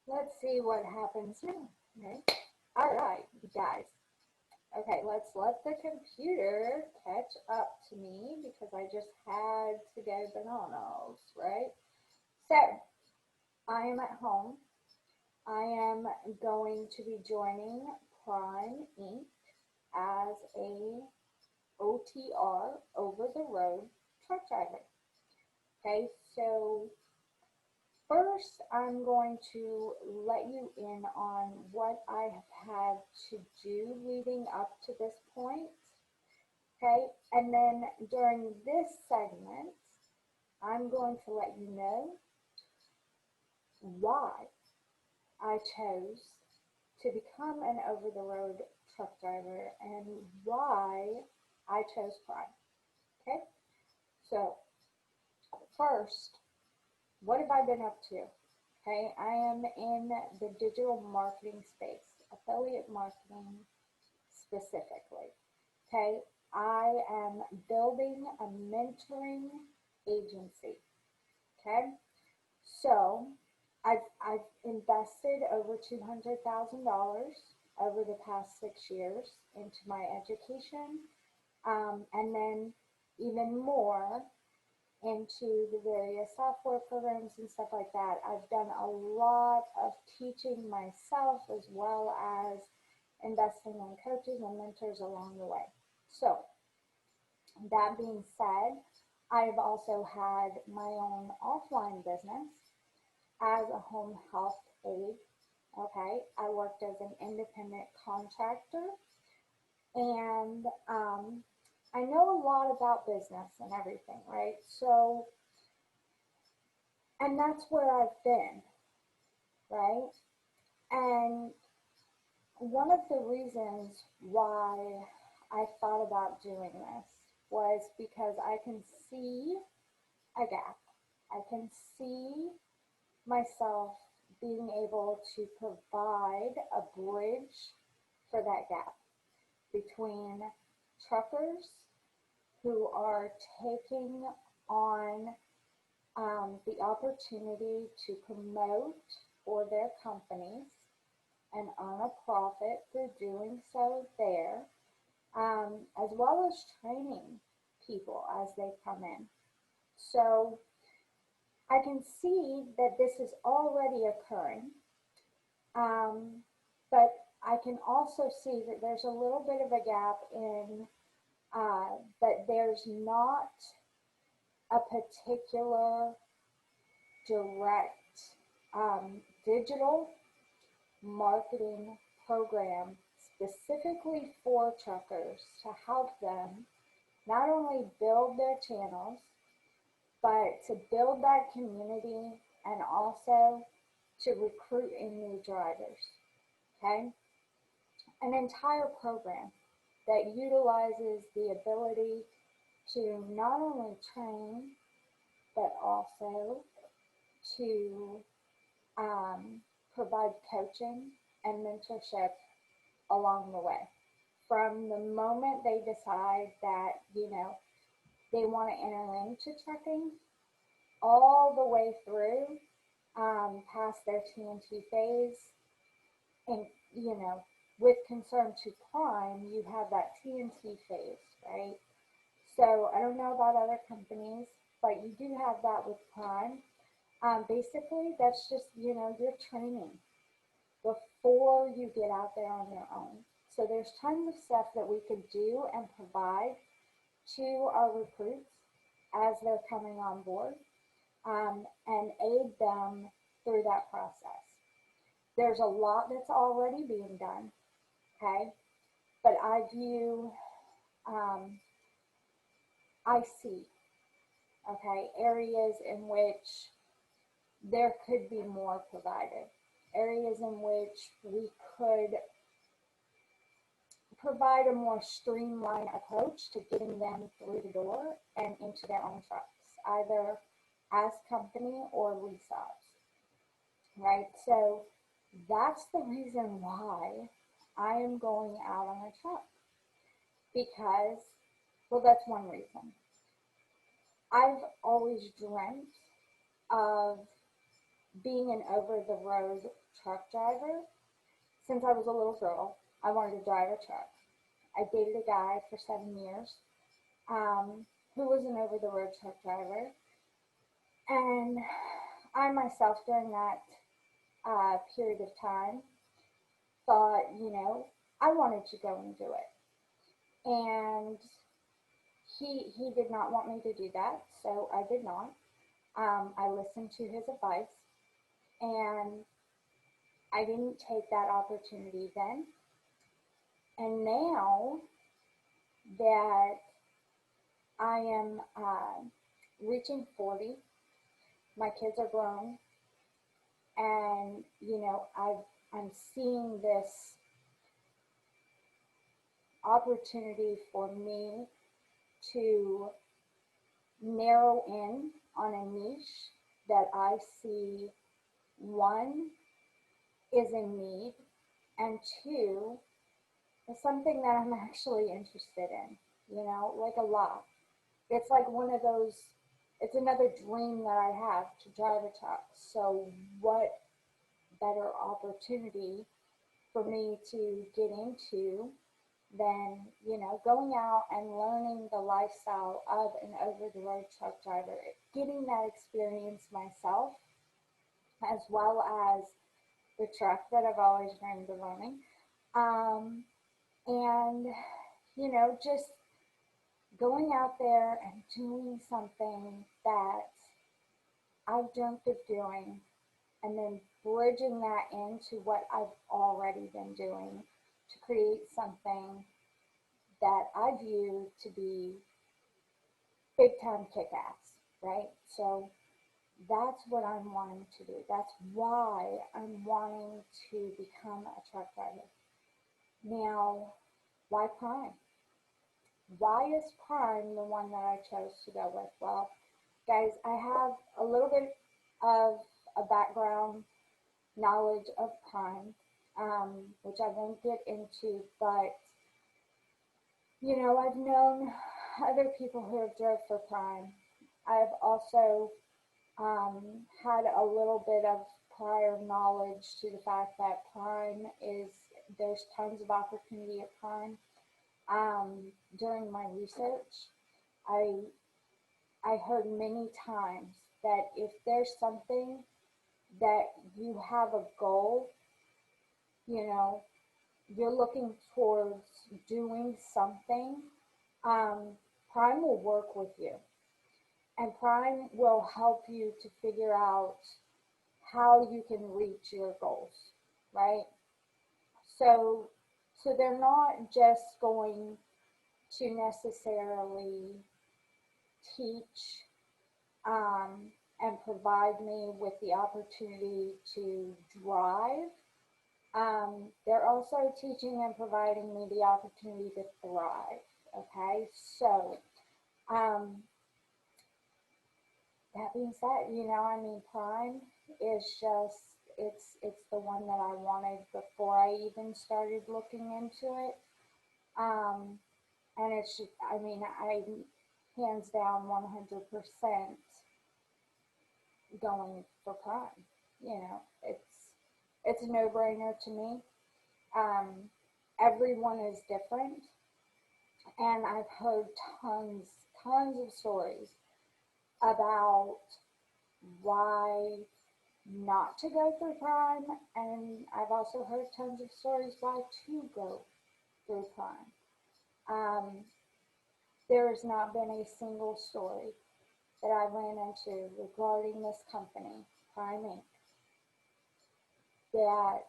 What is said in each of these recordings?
Let's see what happens now. Okay. All right, you guys. Okay, let's let the computer catch up to me because I just had to go bananas, right? So, I am at home. I am going to be joining Prime Inc. as a OTR, over the road truck driver. Okay, so first I'm going to let you in on what I have had to do leading up to this point. Okay, and then during this segment, I'm going to let you know why I chose to become an over-the-road truck driver and why I chose Prime. Okay, so first, what have I been up to? Okay, I am in the digital marketing space, affiliate marketing specifically. Okay, I am building a mentoring agency. Okay, so I've invested over $200,000 over the past 6 years into my education, and then even more into the various software programs and stuff like that. I've done a lot of teaching myself as well as investing in coaches and mentors along the way. So that being said, I've also had my own offline business as a home health aide. Okay, I worked as an independent contractor, and I know a lot about business and everything, right? So, and that's where I've been, right? And one of the reasons why I thought about doing this was because I can see a gap. I can see myself being able to provide a bridge for that gap between truckers who are taking on the opportunity to promote for their companies and earn a profit through doing so there, as well as training people as they come in. So I can see that this is already occurring, but I can also see that there's a little bit of a gap in that there's not a particular direct digital marketing program specifically for truckers to help them not only build their channels, but to build that community and also to recruit in new drivers. Okay? An entire program that utilizes the ability to not only train, but also to provide coaching and mentorship along the way. From the moment they decide that, they want to enter into trucking, all the way through past their TNT phase. And, with concern to Prime, you have that TNT phase, right? So I don't know about other companies, but you do have that with Prime. Basically, that's just, your training before you get out there on your own. So there's tons of stuff that we could do and provide to our recruits as they're coming on board, and aid them through that process. There's a lot that's already being done, okay? But I view, I see, okay, areas in which there could be more provided, areas in which we could provide a more streamlined approach to getting them through the door and into their own trucks, either as company or resubs, right? So that's the reason why I am going out on a truck, because, well, that's one reason. I've always dreamt of being an over-the-road truck driver. Since I was a little girl, I wanted to drive a truck. I dated a guy for 7 years who was an over-the-road truck driver. And I myself, during that period of time, thought, I wanted to go and do it. And he did not want me to do that, so I did not. I listened to his advice, and I didn't take that opportunity then. And now that I am reaching 40, my kids are grown, and I'm seeing this opportunity for me to narrow in on a niche that I see, one, is in need, and two, is something that I'm actually interested in, like a lot. It's like one of those, it's another dream that I have to drive a truck. So what better opportunity for me to get into than, going out and learning the lifestyle of an over-the-road truck driver, getting that experience myself, as well as the truck that I've always dreamed of owning. And, just going out there and doing something that I've dreamt of doing, and then bridging that into what I've already been doing to create something that I view to be big time kick ass, right? So that's what I'm wanting to do. That's why I'm wanting to become a truck driver. Now, why Prime? Why is Prime the one that I chose to go with? Well, guys, I have a little bit of a background knowledge of Prime, which I won't get into, but I've known other people who have drove for Prime. I've also had a little bit of prior knowledge to the fact that there's tons of opportunity at Prime. During my research, I I heard many times that if there's something that you have a goal, you know, you're looking towards doing something, um, Prime will work with you. And Prime will help you to figure out how you can reach your goals, right? So, so they're not just going to necessarily teach and provide me with the opportunity to drive. They're also teaching and providing me the opportunity to thrive. Okay, so um, that being said, Prime is just it's the one that I wanted before I even started looking into it. Um, and it's just, I hands down 100% going for Prime. It's a no-brainer to me. Um, Everyone is different, and I've heard tons of stories about why not to go through Prime, and I've also heard tons of stories why to go through Prime. Um, there has not been a single story that I ran into regarding this company, Prime Inc., that,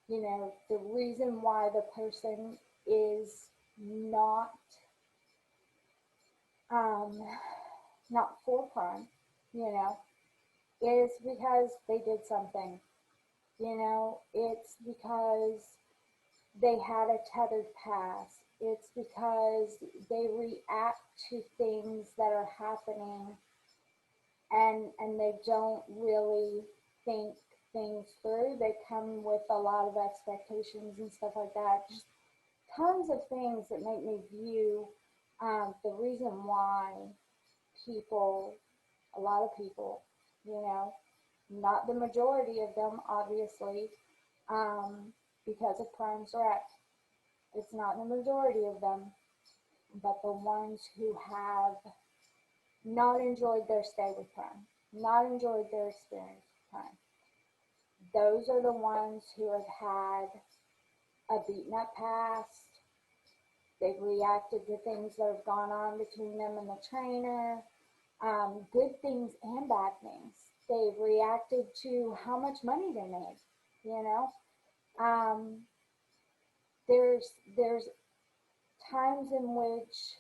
the reason why the person is um, not for Prime, you know, is because they did something. It's because they had a tethered past. It's because they react to things that are happening, and they don't really think things through. They come with a lot of expectations and stuff like that. Just tons of things that make me view the reason why a lot of people, you know, Not the majority of them, obviously, because of prime threat. It's not the majority of them, but the ones who have not enjoyed their stay with prime, not enjoyed their experience with prime. Those are the ones who have had a beaten up past. They've reacted to things that have gone on between them and the trainer, good things and bad things. They've reacted to how much money they made, you know. There's times in which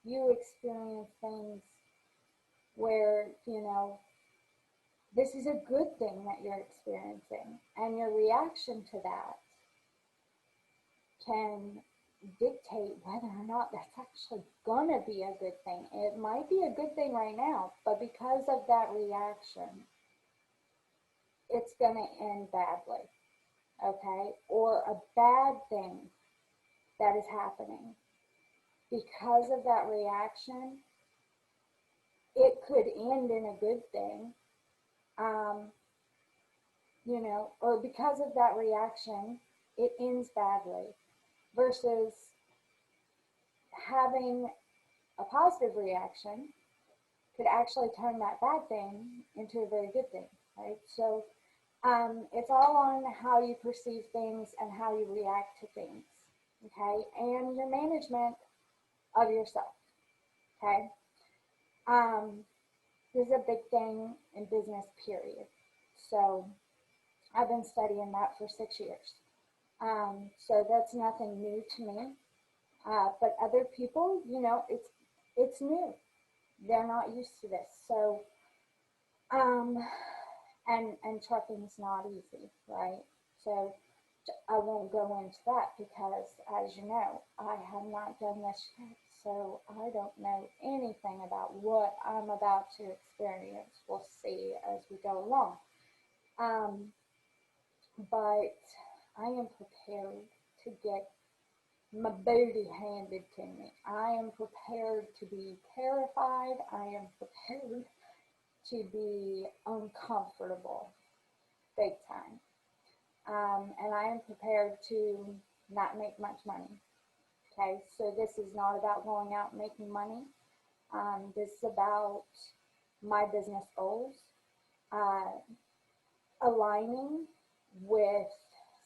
you experience things where, you know, this is a good thing that you're experiencing, and your reaction to that can dictate whether or not that's actually gonna be a good thing. It might be a good thing right now, but because of that reaction, it's gonna end badly, okay? Or a bad thing that is happening, because of that reaction, it could end in a good thing, you know, or because of that reaction, it ends badly, versus having a positive reaction could actually turn that bad thing into a very good thing, right? So it's all on how you perceive things and how you react to things, okay? And your management of yourself, okay? This is a big thing in business, period. So I've been studying that for 6 years. So that's nothing new to me. But other people, you know, it's new. They're not used to this. So, and trucking's not easy, right? So I won't go into that because, as you know, I have not done this yet. So I don't know anything about what I'm about to experience. We'll see as we go along. But I am prepared to get my booty handed to me. I am prepared to be terrified. I am prepared to be uncomfortable, big time. And I am prepared to not make much money. Okay, so this is not about going out and making money. This is about my business goals, aligning with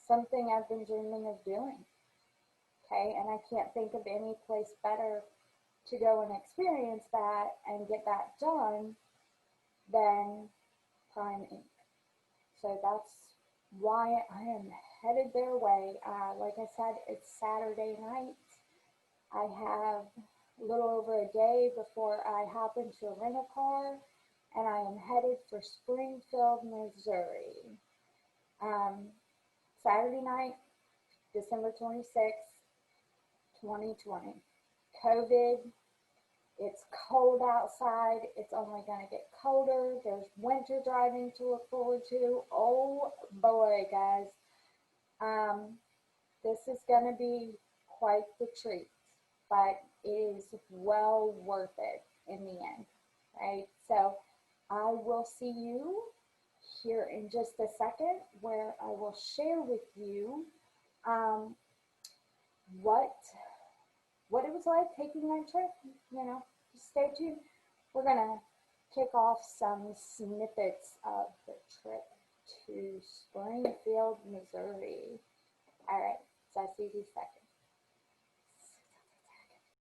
something I've been dreaming of doing. Okay, and I can't think of any place better to go and experience that and get that done than Prime Inc. So that's why I am headed their way. Like I said, it's Saturday night. I have a little over a day before I hop into a rental car, and I am headed for Springfield, Missouri. Saturday night, December 26th, 2020. COVID, it's cold outside. It's only going to get colder. There's winter driving to look forward to. Oh boy, guys. This is going to be quite the treat, but it is well worth it in the end, right? So I will see you here in just a second, where I will share with you what it was like taking that trip. You know, just stay tuned. We're gonna kick off some snippets of the trip to Springfield, Missouri. All right, so I'll see you in a second.